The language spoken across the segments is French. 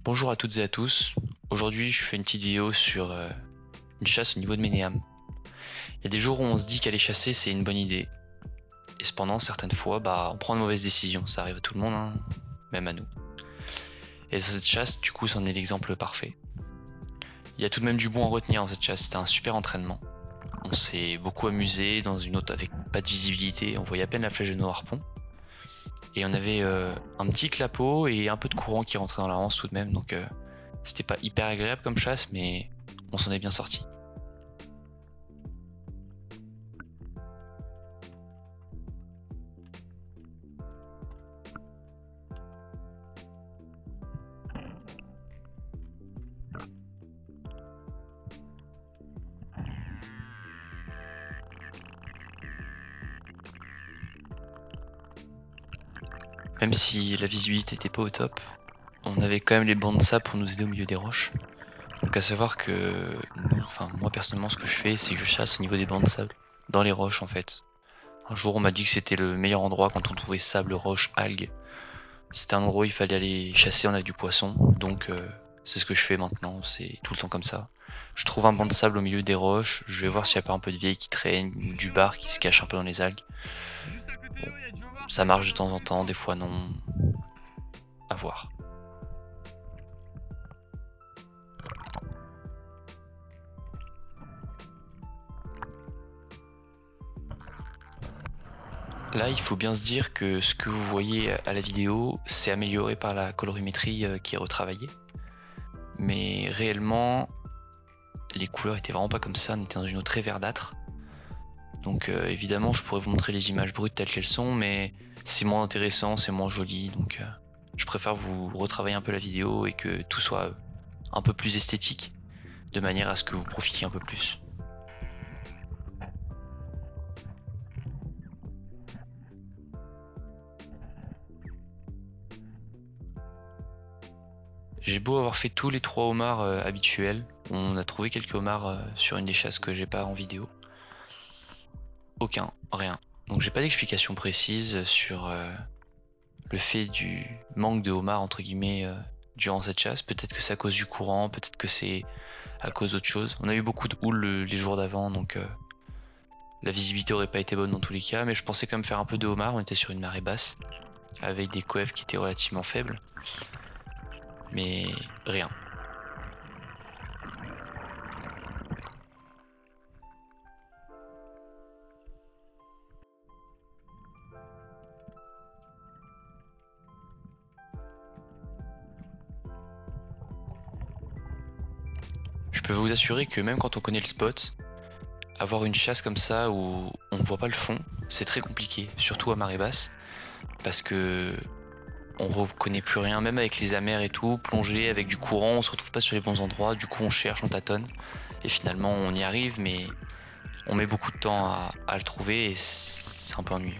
Bonjour à toutes et à tous. Aujourd'hui, je fais une petite vidéo sur une chasse au niveau de Ménéam. Il y a des jours où on se dit qu'aller chasser c'est une bonne idée. Et cependant, certaines fois, on prend une mauvaise décision. Ça arrive à tout le monde, hein, même à nous. Et cette chasse, du coup, c'en est l'exemple parfait. Il y a tout de même du bon à retenir dans cette chasse. C'était un super entraînement. On s'est beaucoup amusé dans une eau avec pas de visibilité. On voyait à peine la flèche de nos harpons. Et on avait un petit clapot et un peu de courant qui rentrait dans la ranse tout de même. Donc c'était pas hyper agréable comme chasse, mais on s'en est bien sorti. Même si la visibilité était pas au top, on avait quand même les bancs de sable pour nous aider au milieu des roches. Donc à savoir que moi personnellement ce que je fais c'est que je chasse au niveau des bancs de sable, dans les roches en fait. Un jour on m'a dit que c'était le meilleur endroit quand on trouvait sable, roches, algues. C'était un endroit où il fallait aller chasser, on a du poisson, donc c'est ce que je fais maintenant, c'est tout le temps comme ça. Je trouve un banc de sable au milieu des roches, je vais voir s'il n'y a pas un peu de vieilles qui traîne, ou du bar qui se cache un peu dans les algues. Bon, ça marche de temps en temps, des fois non. À voir. Là, il faut bien se dire que ce que vous voyez à la vidéo, c'est amélioré par la colorimétrie qui est retravaillée. Mais réellement, les couleurs étaient vraiment pas comme ça, on était dans une eau très verdâtre. Donc évidemment, je pourrais vous montrer les images brutes telles qu'elles sont, mais c'est moins intéressant, c'est moins joli, donc je préfère vous retravailler un peu la vidéo et que tout soit un peu plus esthétique, de manière à ce que vous profitiez un peu plus. J'ai beau avoir fait tous les 3 homards habituels, on a trouvé quelques homards sur une des chasses que j'ai pas en vidéo. Aucun, rien. Donc j'ai pas d'explication précise sur le fait du manque de homards entre guillemets durant cette chasse. Peut-être que c'est à cause du courant, peut-être que c'est à cause d'autre chose. On a eu beaucoup de houle les jours d'avant, donc la visibilité aurait pas été bonne dans tous les cas, mais je pensais quand même faire un peu de homard. On était sur une marée basse, avec des coefs qui étaient relativement faibles. Mais rien. Je peux vous assurer que même quand on connaît le spot, avoir une chasse comme ça où on ne voit pas le fond, c'est très compliqué, surtout à marée basse, parce que on reconnaît plus rien, même avec les amers et tout, plonger avec du courant, on se retrouve pas sur les bons endroits, du coup on cherche, on tâtonne, et finalement on y arrive, mais on met beaucoup de temps à le trouver et c'est un peu ennuyeux.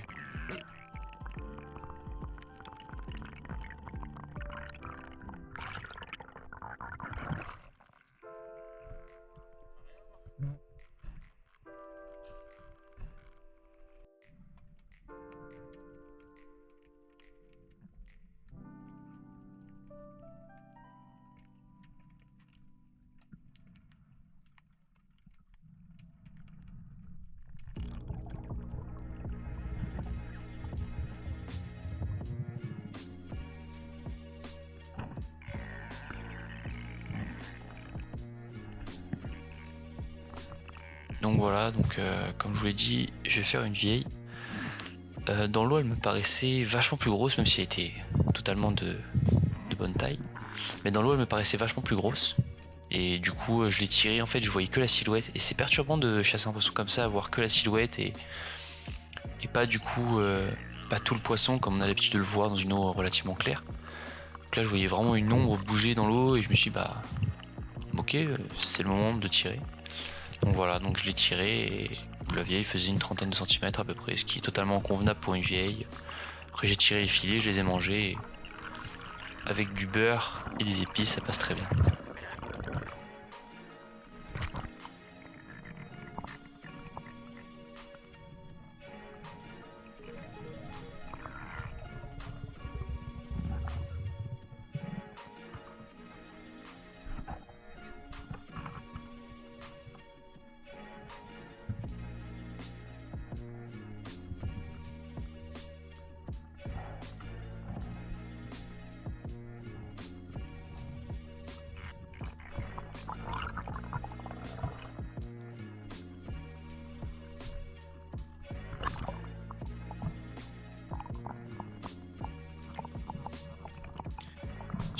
Donc voilà, comme je vous l'ai dit, je vais faire une vieille. Dans l'eau elle me paraissait vachement plus grosse, même si elle était totalement de bonne taille. Mais dans l'eau elle me paraissait vachement plus grosse. Et du coup je l'ai tirée, en fait je voyais que la silhouette. Et c'est perturbant de chasser un poisson comme ça, à voir que la silhouette et pas du coup pas tout le poisson comme on a l'habitude de le voir dans une eau relativement claire. Donc là je voyais vraiment une ombre bouger dans l'eau et je me suis dit ok, c'est le moment de tirer. Donc voilà, donc je l'ai tiré et la vieille faisait une trentaine de centimètres à peu près, ce qui est totalement convenable pour une vieille. Après j'ai tiré les filets, je les ai mangés et avec du beurre et des épices ça passe très bien.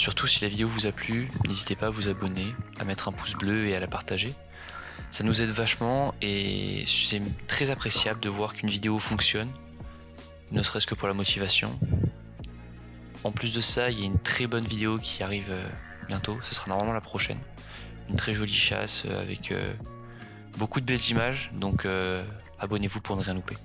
Surtout si la vidéo vous a plu, n'hésitez pas à vous abonner, à mettre un pouce bleu et à la partager. Ça nous aide vachement et c'est très appréciable de voir qu'une vidéo fonctionne, ne serait-ce que pour la motivation. En plus de ça, il y a une très bonne vidéo qui arrive bientôt, ce sera normalement la prochaine. Une très jolie chasse avec beaucoup de belles images, donc abonnez-vous pour ne rien louper.